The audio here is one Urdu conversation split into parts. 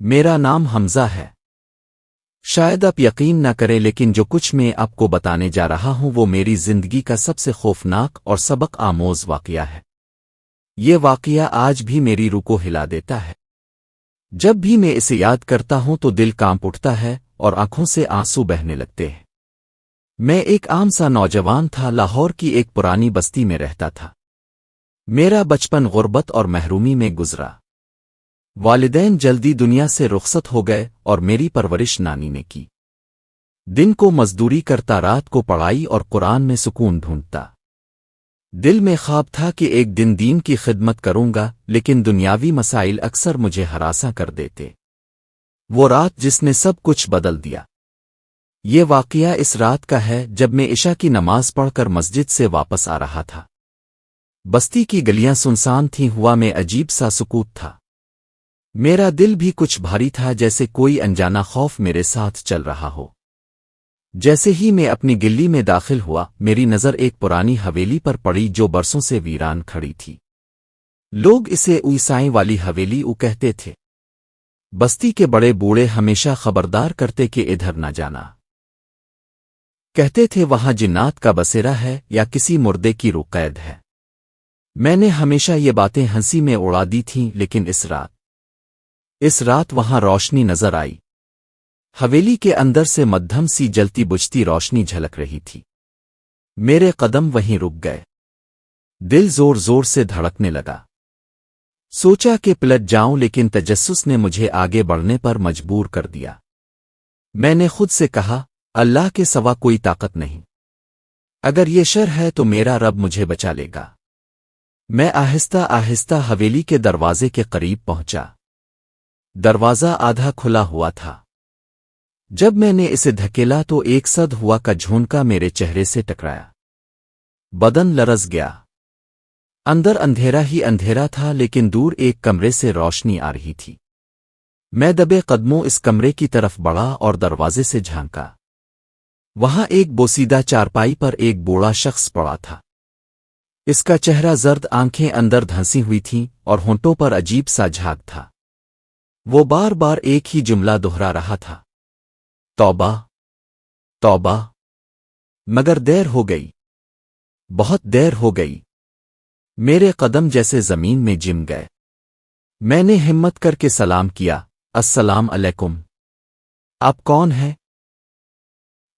میرا نام حمزہ ہے۔ شاید آپ یقین نہ کریں لیکن جو کچھ میں آپ کو بتانے جا رہا ہوں وہ میری زندگی کا سب سے خوفناک اور سبق آموز واقعہ ہے۔ یہ واقعہ آج بھی میری روح کو ہلا دیتا ہے۔ جب بھی میں اسے یاد کرتا ہوں تو دل کانپ اٹھتا ہے اور آنکھوں سے آنسو بہنے لگتے ہیں۔ میں ایک عام سا نوجوان تھا، لاہور کی ایک پرانی بستی میں رہتا تھا۔ میرا بچپن غربت اور محرومی میں گزرا۔ والدین جلدی دنیا سے رخصت ہو گئے اور میری پرورش نانی نے کی۔ دن کو مزدوری کرتا، رات کو پڑھائی اور قرآن میں سکون ڈھونڈتا۔ دل میں خواب تھا کہ ایک دن دین کی خدمت کروں گا، لیکن دنیاوی مسائل اکثر مجھے ہراساں کر دیتے۔ وہ رات جس نے سب کچھ بدل دیا۔ یہ واقعہ اس رات کا ہے جب میں عشاء کی نماز پڑھ کر مسجد سے واپس آ رہا تھا۔ بستی کی گلیاں سنسان تھیں، ہوا میں عجیب سا سکوت تھا۔ میرا دل بھی کچھ بھاری تھا، جیسے کوئی انجانا خوف میرے ساتھ چل رہا ہو۔ جیسے ہی میں اپنی گلی میں داخل ہوا، میری نظر ایک پرانی حویلی پر پڑی جو برسوں سے ویران کھڑی تھی۔ لوگ اسے اوئسائیں والی حویلی کہتے تھے۔ بستی کے بڑے بوڑھے ہمیشہ خبردار کرتے کہ ادھر نہ جانا۔ کہتے تھے وہاں جنات کا بسیرا ہے یا کسی مردے کی روح قید ہے۔ میں نے ہمیشہ یہ باتیں ہنسی میں اڑا دی تھیں، لیکن اس رات وہاں روشنی نظر آئی۔ حویلی کے اندر سے مدھم سی جلتی بجھتی روشنی جھلک رہی تھی۔ میرے قدم وہیں رک گئے۔ دل زور زور سے دھڑکنے لگا۔ سوچا کہ پلٹ جاؤں، لیکن تجسس نے مجھے آگے بڑھنے پر مجبور کر دیا۔ میں نے خود سے کہا، اللہ کے سوا کوئی طاقت نہیں۔ اگر یہ شر ہے تو میرا رب مجھے بچا لے گا۔ میں آہستہ آہستہ حویلی کے دروازے کے قریب پہنچا۔ دروازہ آدھا کھلا ہوا تھا۔ جب میں نے اسے دھکیلا تو ایک صد ہوا کا جھونکا میرے چہرے سے ٹکرایا۔ بدن لرز گیا۔ اندر اندھیرا ہی اندھیرا تھا، لیکن دور ایک کمرے سے روشنی آ رہی تھی۔ میں دبے قدموں اس کمرے کی طرف بڑھا اور دروازے سے جھانکا۔ وہاں ایک بوسیدہ چارپائی پر ایک بوڑھا شخص پڑا تھا۔ اس کا چہرہ زرد، آنکھیں اندر دھنسی ہوئی تھیں اور ہونٹوں پر عجیب سا جھاگ تھا۔ وہ بار بار ایک ہی جملہ دہرا رہا تھا، توبہ توبہ۔ مگر دیر ہو گئی، بہت دیر ہو گئی۔ میرے قدم جیسے زمین میں جم گئے۔ میں نے ہمت کر کے سلام کیا، السلام علیکم۔ آپ کون ہیں؟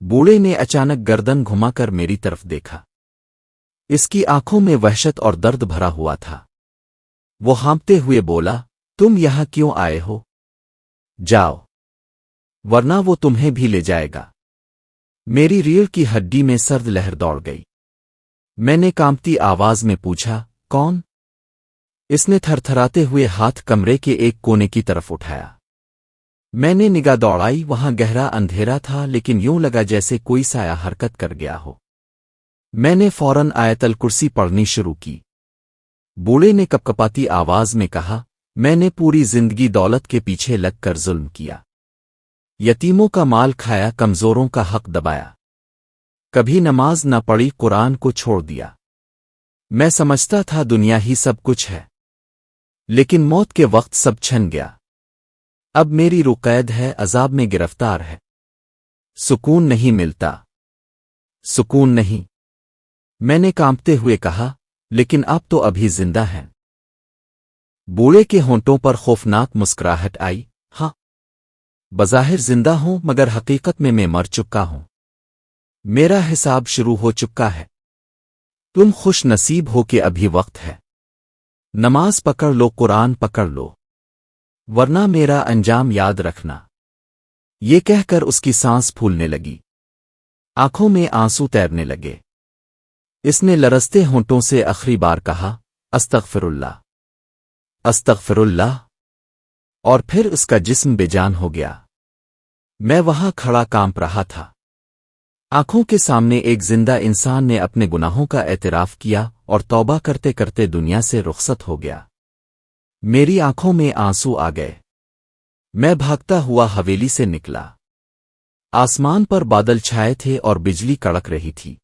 بوڑھے نے اچانک گردن گھما کر میری طرف دیکھا۔ اس کی آنکھوں میں وحشت اور درد بھرا ہوا تھا۔ وہ ہانپتے ہوئے بولا، تم یہاں کیوں آئے ہو؟ جاؤ، ورنہ وہ تمہیں بھی لے جائے گا۔ میری ریڑھ کی ہڈی میں سرد لہر دوڑ گئی۔ میں نے کانپتی آواز میں پوچھا، کون؟ اس نے تھر تھراتے ہوئے ہاتھ کمرے کے ایک کونے کی طرف اٹھایا۔ میں نے نگاہ دوڑائی، وہاں گہرا اندھیرا تھا، لیکن یوں لگا جیسے کوئی سایہ حرکت کر گیا ہو۔ میں نے فوراً آیت الکرسی پڑھنی شروع کی۔ بوڑھے نے کپکپاتی آواز میں کہا، میں نے پوری زندگی دولت کے پیچھے لگ کر ظلم کیا، یتیموں کا مال کھایا، کمزوروں کا حق دبایا، کبھی نماز نہ پڑھی، قرآن کو چھوڑ دیا۔ میں سمجھتا تھا دنیا ہی سب کچھ ہے، لیکن موت کے وقت سب چھن گیا۔ اب میری روح قید ہے، عذاب میں گرفتار ہے۔ سکون نہیں ملتا، سکون نہیں۔ میں نے کانپتے ہوئے کہا، لیکن آپ تو ابھی زندہ ہیں۔ بوڑھے کے ہونٹوں پر خوفناک مسکراہٹ آئی، ہاں، بظاہر زندہ ہوں، مگر حقیقت میں مر چکا ہوں۔ میرا حساب شروع ہو چکا ہے۔ تم خوش نصیب ہو کہ ابھی وقت ہے۔ نماز پکڑ لو، قرآن پکڑ لو، ورنہ میرا انجام یاد رکھنا۔ یہ کہہ کر اس کی سانس پھولنے لگی، آنکھوں میں آنسو تیرنے لگے۔ اس نے لرزتے ہونٹوں سے آخری بار کہا، استغفر اللہ، استغفر اللہ، اور پھر اس کا جسم بے جان ہو گیا۔ میں وہاں کھڑا کانپ رہا تھا۔ آنکھوں کے سامنے ایک زندہ انسان نے اپنے گناہوں کا اعتراف کیا اور توبہ کرتے کرتے دنیا سے رخصت ہو گیا۔ میری آنکھوں میں آنسو آ گئے۔ میں بھاگتا ہوا حویلی سے نکلا۔ آسمان پر بادل چھائے تھے اور بجلی کڑک رہی تھی۔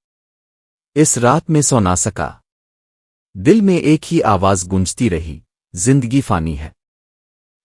اس رات میں سو نہ سکا۔ دل میں ایک ہی آواز گونجتی رہی، زندگی فانی ہے۔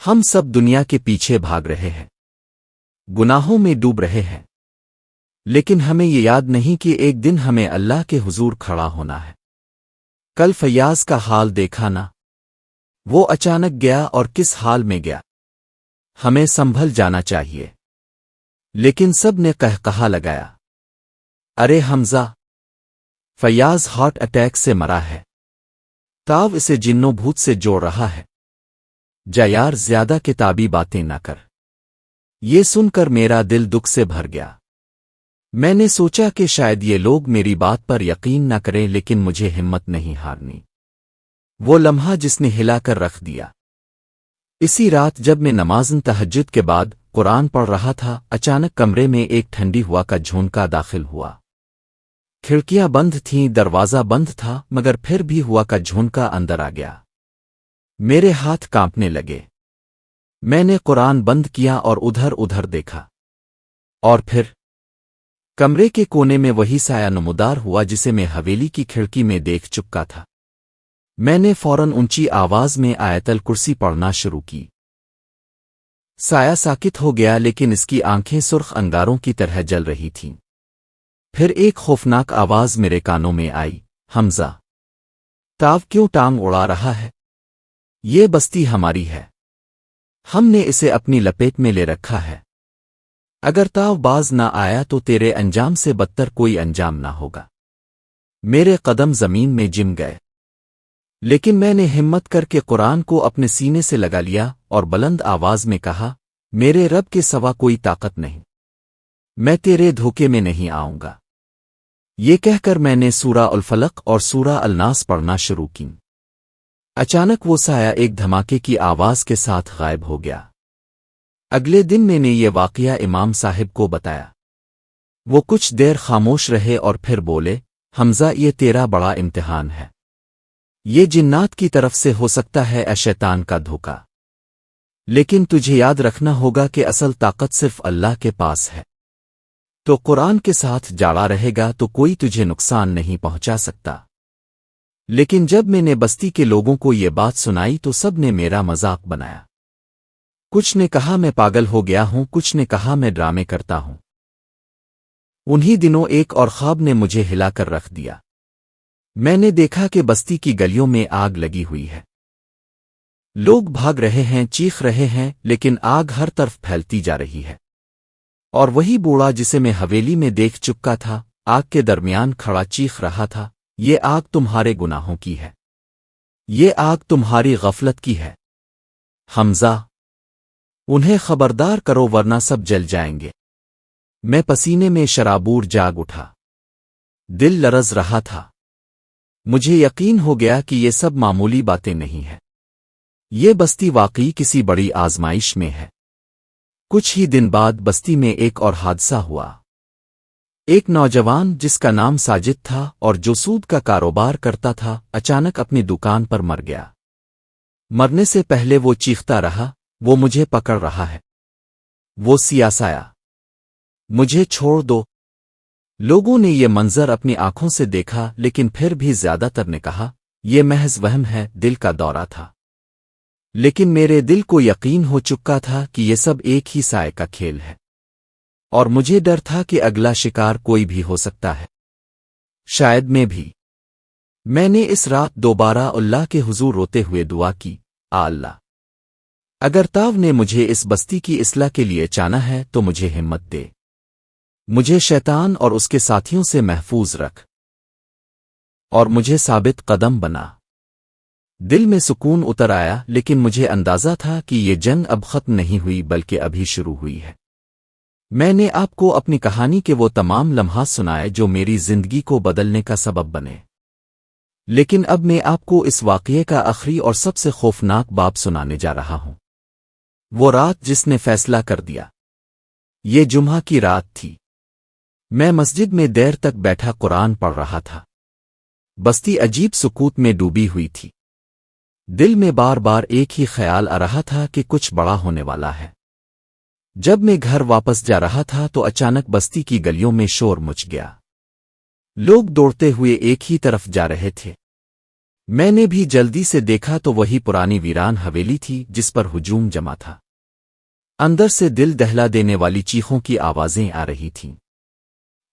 ہم سب دنیا کے پیچھے بھاگ رہے ہیں، گناہوں میں ڈوب رہے ہیں، لیکن ہمیں یہ یاد نہیں کہ ایک دن ہمیں اللہ کے حضور کھڑا ہونا ہے۔ کل فیاض کا حال دیکھا نا، وہ اچانک گیا اور کس حال میں گیا۔ ہمیں سنبھل جانا چاہیے، لیکن سب نے کہا لگایا، ارے حمزہ، فیاض ہارٹ اٹیک سے مرا ہے، تاو اسے جنوں بھوت سے جوڑ رہا ہے۔ جا یار، زیادہ کتابی باتیں نہ کر۔ یہ سن کر میرا دل دکھ سے بھر گیا۔ میں نے سوچا کہ شاید یہ لوگ میری بات پر یقین نہ کریں، لیکن مجھے ہمت نہیں ہارنی۔ وہ لمحہ جس نے ہلا کر رکھ دیا۔ اسی رات جب میں نمازن تہجد کے بعد قرآن پڑھ رہا تھا، اچانک کمرے میں ایک ٹھنڈی ہوا کا جھونکا داخل ہوا۔ کھڑکیاں بند تھیں، دروازہ بند تھا، مگر پھر بھی ہوا کا جھونکا اندر آ گیا۔ میرے ہاتھ کانپنے لگے۔ میں نے قرآن بند کیا اور ادھر ادھر دیکھا، اور پھر کمرے کے کونے میں وہی سایہ نمودار ہوا جسے میں حویلی کی کھڑکی میں دیکھ چکا تھا۔ میں نے فوراً اونچی آواز میں آیت الکرسی پڑھنا شروع کی۔ سایہ ساکت ہو گیا، لیکن اس کی آنکھیں سرخ انگاروں کی طرح جل رہی تھیں۔ پھر ایک خوفناک آواز میرے کانوں میں آئی، حمزہ، تاو کیوں ٹانگ اڑا رہا ہے؟ یہ بستی ہماری ہے، ہم نے اسے اپنی لپیٹ میں لے رکھا ہے۔ اگر تاو باز نہ آیا تو تیرے انجام سے بدتر کوئی انجام نہ ہوگا۔ میرے قدم زمین میں جم گئے، لیکن میں نے ہمت کر کے قرآن کو اپنے سینے سے لگا لیا اور بلند آواز میں کہا، میرے رب کے سوا کوئی طاقت نہیں، میں تیرے دھوکے میں نہیں آؤں گا۔ یہ کہہ کر میں نے سورہ الفلق اور سورہ الناس پڑھنا شروع کی۔ اچانک وہ سایہ ایک دھماکے کی آواز کے ساتھ غائب ہو گیا۔ اگلے دن میں نے یہ واقعہ امام صاحب کو بتایا۔ وہ کچھ دیر خاموش رہے اور پھر بولے، حمزہ، یہ تیرا بڑا امتحان ہے۔ یہ جنات کی طرف سے ہو سکتا ہے، اے شیطان کا دھوکا، لیکن تجھے یاد رکھنا ہوگا کہ اصل طاقت صرف اللہ کے پاس ہے۔ تو قرآن کے ساتھ جاڑا رہے گا تو کوئی تجھے نقصان نہیں پہنچا سکتا۔ لیکن جب میں نے بستی کے لوگوں کو یہ بات سنائی تو سب نے میرا مذاق بنایا۔ کچھ نے کہا میں پاگل ہو گیا ہوں، کچھ نے کہا میں ڈرامے کرتا ہوں۔ انہی دنوں ایک اور خواب نے مجھے ہلا کر رکھ دیا۔ میں نے دیکھا کہ بستی کی گلیوں میں آگ لگی ہوئی ہے، لوگ بھاگ رہے ہیں، چیخ رہے ہیں، لیکن آگ ہر طرف پھیلتی جا رہی ہے۔ اور وہی بوڑھا جسے میں حویلی میں دیکھ چکا تھا، آگ کے درمیان کھڑا چیخ رہا تھا، یہ آگ تمہارے گناہوں کی ہے، یہ آگ تمہاری غفلت کی ہے، حمزہ، انہیں خبردار کرو ورنہ سب جل جائیں گے۔ میں پسینے میں شرابور جاگ اٹھا، دل لرز رہا تھا۔ مجھے یقین ہو گیا کہ یہ سب معمولی باتیں نہیں ہیں، یہ بستی واقعی کسی بڑی آزمائش میں ہے۔ کچھ ہی دن بعد بستی میں ایک اور حادثہ ہوا۔ ایک نوجوان جس کا نام ساجد تھا اور جو سود کا کاروبار کرتا تھا، اچانک اپنی دکان پر مر گیا۔ مرنے سے پہلے وہ چیختا رہا، وہ مجھے پکڑ رہا ہے، وہ سیاسایا، مجھے چھوڑ دو۔ لوگوں نے یہ منظر اپنی آنکھوں سے دیکھا، لیکن پھر بھی زیادہ تر نے کہا، یہ محض وہم ہے، دل کا دورہ تھا۔ لیکن میرے دل کو یقین ہو چکا تھا کہ یہ سب ایک ہی سائے کا کھیل ہے، اور مجھے ڈر تھا کہ اگلا شکار کوئی بھی ہو سکتا ہے، شاید میں بھی۔ میں نے اس رات دوبارہ اللہ کے حضور روتے ہوئے دعا کی، آ اللہ، اگر تاو نے مجھے اس بستی کی اصلاح کے لیے چانا ہے تو مجھے ہمت دے، مجھے شیطان اور اس کے ساتھیوں سے محفوظ رکھ، اور مجھے ثابت قدم بنا۔ دل میں سکون اتر آیا، لیکن مجھے اندازہ تھا کہ یہ جنگ اب ختم نہیں ہوئی بلکہ ابھی شروع ہوئی ہے۔ میں نے آپ کو اپنی کہانی کے وہ تمام لمحات سنائے جو میری زندگی کو بدلنے کا سبب بنے، لیکن اب میں آپ کو اس واقعے کا آخری اور سب سے خوفناک باب سنانے جا رہا ہوں، وہ رات جس نے فیصلہ کر دیا۔ یہ جمعہ کی رات تھی۔ میں مسجد میں دیر تک بیٹھا قرآن پڑھ رہا تھا۔ بستی عجیب سکوت میں ڈوبی ہوئی تھی۔ دل میں بار بار ایک ہی خیال آ رہا تھا کہ کچھ بڑا ہونے والا ہے۔ جب میں گھر واپس جا رہا تھا تو اچانک بستی کی گلیوں میں شور مچ گیا۔ لوگ دوڑتے ہوئے ایک ہی طرف جا رہے تھے۔ میں نے بھی جلدی سے دیکھا تو وہی پرانی ویران حویلی تھی جس پر ہجوم جمع تھا۔ اندر سے دل دہلا دینے والی چیخوں کی آوازیں آ رہی تھیں۔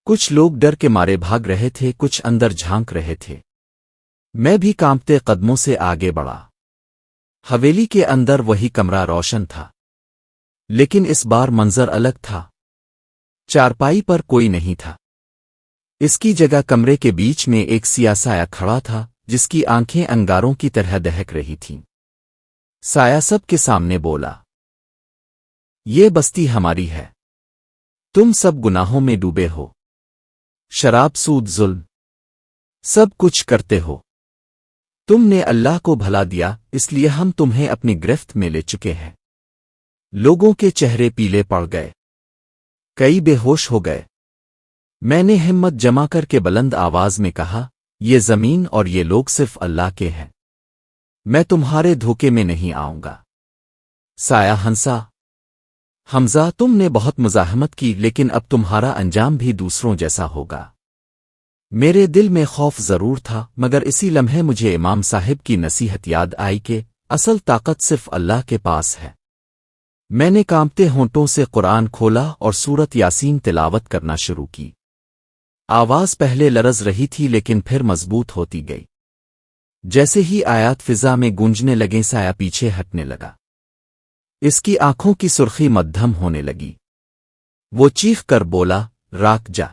کچھ لوگ ڈر کے مارے بھاگ رہے تھے، کچھ اندر جھانک رہے تھے۔ میں بھی کانپتے قدموں سے آگے بڑھا۔ حویلی کے اندر وہی کمرہ روشن تھا، لیکن اس بار منظر الگ تھا۔ چارپائی پر کوئی نہیں تھا، اس کی جگہ کمرے کے بیچ میں ایک سیاہ سایہ کھڑا تھا جس کی آنکھیں انگاروں کی طرح دہک رہی تھیں۔ سایہ سب کے سامنے بولا، یہ بستی ہماری ہے، تم سب گناہوں میں ڈوبے ہو، شراب، سود، ظلم، سب کچھ کرتے ہو۔ تم نے اللہ کو بھلا دیا، اس لیے ہم تمہیں اپنی گرفت میں لے چکے ہیں۔ لوگوں کے چہرے پیلے پڑ گئے، کئی بے ہوش ہو گئے۔ میں نے ہمت جمع کر کے بلند آواز میں کہا، یہ زمین اور یہ لوگ صرف اللہ کے ہیں، میں تمہارے دھوکے میں نہیں آؤں گا۔ سایہ ہنسا، حمزہ تم نے بہت مزاحمت کی، لیکن اب تمہارا انجام بھی دوسروں جیسا ہوگا۔ میرے دل میں خوف ضرور تھا، مگر اسی لمحے مجھے امام صاحب کی نصیحت یاد آئی کہ اصل طاقت صرف اللہ کے پاس ہے۔ میں نے کانپتے ہونٹوں سے قرآن کھولا اور سورت یاسین تلاوت کرنا شروع کی۔ آواز پہلے لرز رہی تھی لیکن پھر مضبوط ہوتی گئی۔ جیسے ہی آیات فضا میں گونجنے لگیں، سایہ پیچھے ہٹنے لگا۔ اس کی آنکھوں کی سرخی مدھم ہونے لگی۔ وہ چیخ کر بولا، راک جا،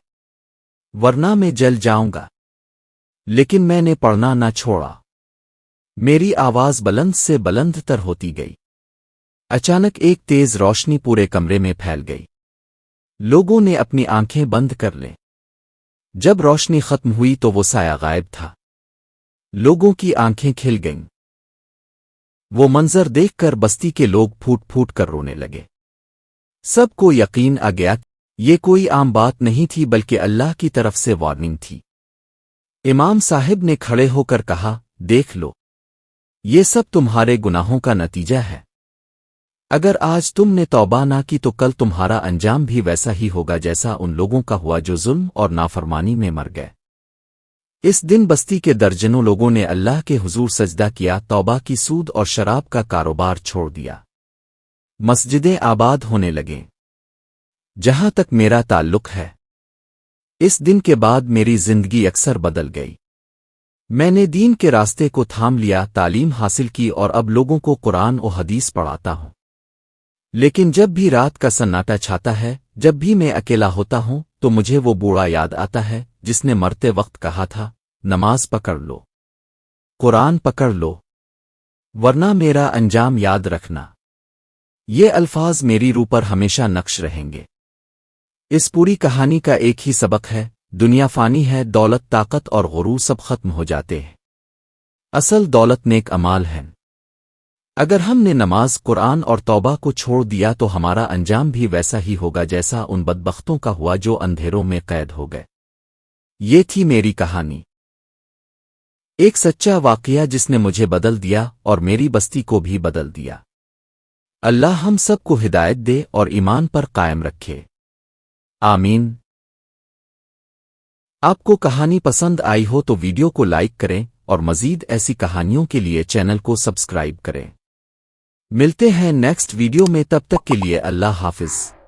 ورنہ میں جل جاؤں گا۔ لیکن میں نے پڑھنا نہ چھوڑا۔ میری آواز بلند سے بلند تر ہوتی گئی۔ اچانک ایک تیز روشنی پورے کمرے میں پھیل گئی۔ لوگوں نے اپنی آنکھیں بند کر لیں۔ جب روشنی ختم ہوئی تو وہ سایہ غائب تھا۔ لوگوں کی آنکھیں کھل گئیں۔ وہ منظر دیکھ کر بستی کے لوگ پھوٹ پھوٹ کر رونے لگے۔ سب کو یقین آ گیا یہ کوئی عام بات نہیں تھی بلکہ اللہ کی طرف سے وارننگ تھی۔ امام صاحب نے کھڑے ہو کر کہا، دیکھ لو، یہ سب تمہارے گناہوں کا نتیجہ ہے۔ اگر آج تم نے توبہ نہ کی تو کل تمہارا انجام بھی ویسا ہی ہوگا جیسا ان لوگوں کا ہوا جو ظلم اور نافرمانی میں مر گئے۔ اس دن بستی کے درجنوں لوگوں نے اللہ کے حضور سجدہ کیا، توبہ کی، سود اور شراب کا کاروبار چھوڑ دیا۔ مسجدیں آباد ہونے لگیں۔ جہاں تک میرا تعلق ہے، اس دن کے بعد میری زندگی اکثر بدل گئی۔ میں نے دین کے راستے کو تھام لیا، تعلیم حاصل کی اور اب لوگوں کو قرآن و حدیث پڑھاتا ہوں۔ لیکن جب بھی رات کا سناٹا چھاتا ہے، جب بھی میں اکیلا ہوتا ہوں تو مجھے وہ بوڑھا یاد آتا ہے جس نے مرتے وقت کہا تھا، نماز پکڑ لو، قرآن پکڑ لو، ورنہ میرا انجام یاد رکھنا۔ یہ الفاظ میری روح پر ہمیشہ نقش رہیں گے۔ اس پوری کہانی کا ایک ہی سبق ہے، دنیا فانی ہے، دولت، طاقت اور غرور سب ختم ہو جاتے ہیں، اصل دولت نیک اعمال ہیں۔ اگر ہم نے نماز، قرآن اور توبہ کو چھوڑ دیا تو ہمارا انجام بھی ویسا ہی ہوگا جیسا ان بدبختوں کا ہوا جو اندھیروں میں قید ہو گئے۔ یہ تھی میری کہانی، ایک سچا واقعہ جس نے مجھے بدل دیا اور میری بستی کو بھی بدل دیا۔ اللہ ہم سب کو ہدایت دے اور ایمان پر قائم رکھے، آمین۔ آپ کو کہانی پسند آئی ہو تو ویڈیو کو لائک کریں اور مزید ایسی کہانیوں کے لیے چینل کو سبسکرائب کریں۔ ملتے ہیں نیکسٹ ویڈیو میں، تب تک کے لیے اللہ حافظ۔